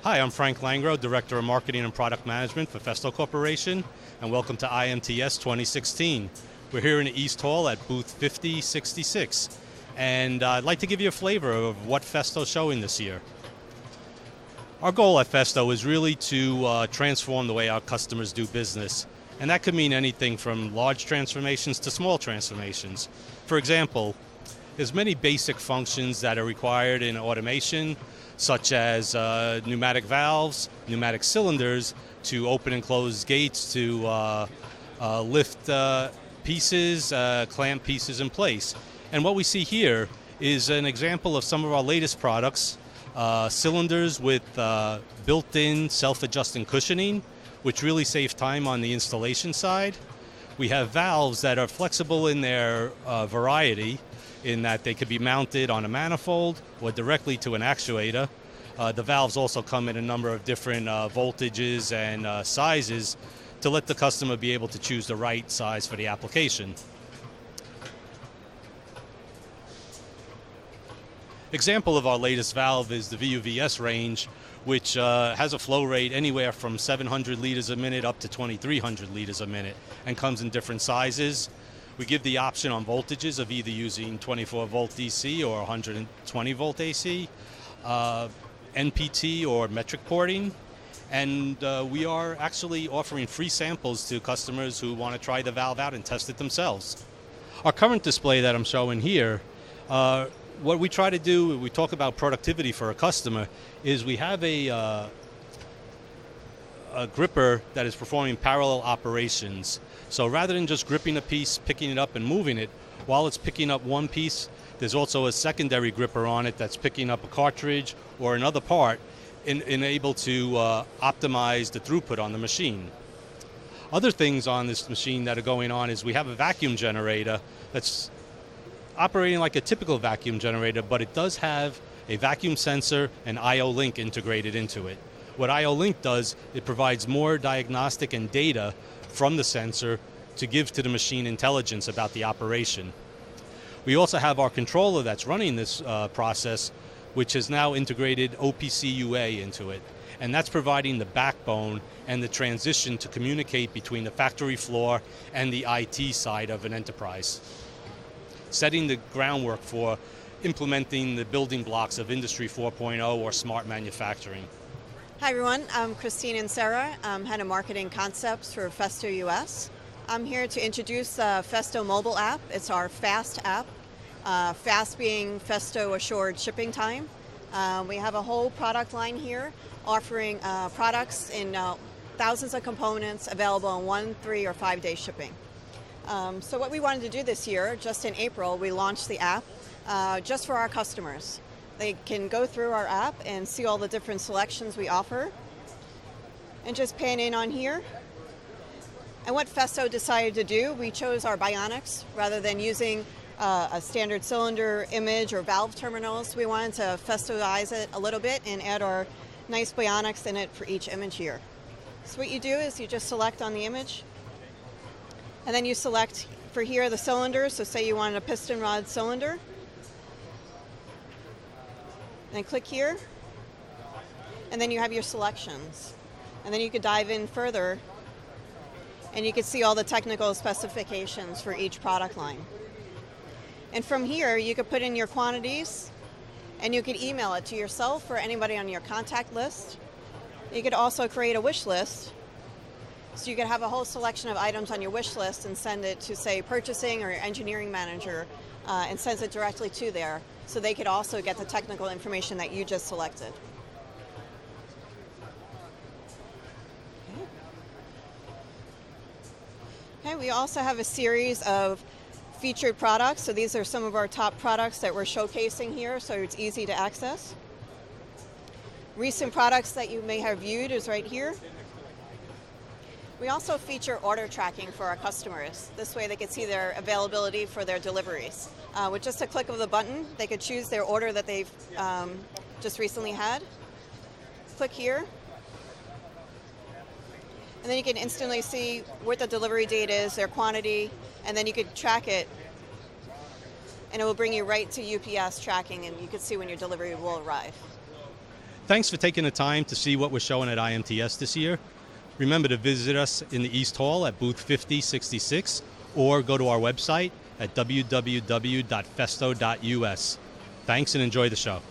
Hi, I'm Frank Langro, Director of Marketing and Product Management for Festo Corporation, and welcome to IMTS 2016. We're here in the East Hall at booth 5066, and I'd like to give you a flavor of what Festo's showing this year. Our goal at Festo is really to transform the way our customers do business, and that could mean anything from large transformations to small transformations. For example, there's many basic functions that are required in automation, such as pneumatic valves, pneumatic cylinders to open and close gates, to lift pieces, clamp pieces in place. And what we see here is an example of some of our latest products, cylinders with built-in self-adjusting cushioning, which really saves time on the installation side. We have valves that are flexible in their variety, in that they could be mounted on a manifold or directly to an actuator. The valves also come in a number of different voltages and sizes to let the customer be able to choose the right size for the application. Example of our latest valve is the VUVS range, which has a flow rate anywhere from 700 liters a minute up to 2,300 liters a minute and comes in different sizes. We give the option on voltages of either using 24 volt DC or 120 volt AC, NPT or metric porting, and we are actually offering free samples to customers who want to try the valve out and test it themselves. Our current display that I'm showing here, what we try to do, we talk about productivity for a customer, is we have a gripper that is performing parallel operations. So rather than just gripping a piece, picking it up and moving it, while it's picking up one piece, there's also a secondary gripper on it that's picking up a cartridge or another part and able to optimize the throughput on the machine. Other things on this machine that are going on is we have a vacuum generator that's operating like a typical vacuum generator, but it does have a vacuum sensor and I/O link integrated into it. What I/O link does, it provides more diagnostic and data from the sensor to give to the machine intelligence about the operation. We also have our controller that's running this process, which has now integrated OPC UA into it. And that's providing the backbone and the transition to communicate between the factory floor and the IT side of an enterprise, setting the groundwork for implementing the building blocks of Industry 4.0 or smart manufacturing. Hi everyone, I'm Christine and Sarah. I'm head of marketing concepts for Festo US. I'm here to introduce the Festo mobile app. It's our FAST app. FAST being Festo Assured Shipping Time. We have a whole product line here offering products in thousands of components available in 1, 3, or 5 day shipping. So what we wanted to do this year, just in April, we launched the app just for our customers. They can go through our app and see all the different selections we offer and just pan in on here. And what Festo decided to do, we chose our bionics rather than using a standard cylinder image or valve terminals. We wanted to Festoize it a little bit and add our nice bionics in it for each image here. So what you do is you just select on the image, and then you select for here the cylinder. So say you wanted a piston rod cylinder. And click here, and then you have your selections. And then you could dive in further, and you can see all the technical specifications for each product line. And from here, you could put in your quantities, and you could email it to yourself or anybody on your contact list. You could also create a wish list, so you could have a whole selection of items on your wish list and send it to, say, purchasing or your engineering manager, and sends it directly to there, so they could also get the technical information that you just selected. Okay, we also have a series of featured products. So these are some of our top products that we're showcasing here, so it's easy to access. Recent products that you may have viewed is right here. We also feature order tracking for our customers. This way they can see their availability for their deliveries. With just a click of the button, they could choose their order that they've just recently had. Click here. And then you can instantly see what the delivery date is, their quantity, and then you could track it. And it will bring you right to UPS tracking, and you can see when your delivery will arrive. Thanks for taking the time to see what we're showing at IMTS this year. Remember to visit us in the East Hall at booth 5066 or go to our website at www.festo.us. Thanks and enjoy the show.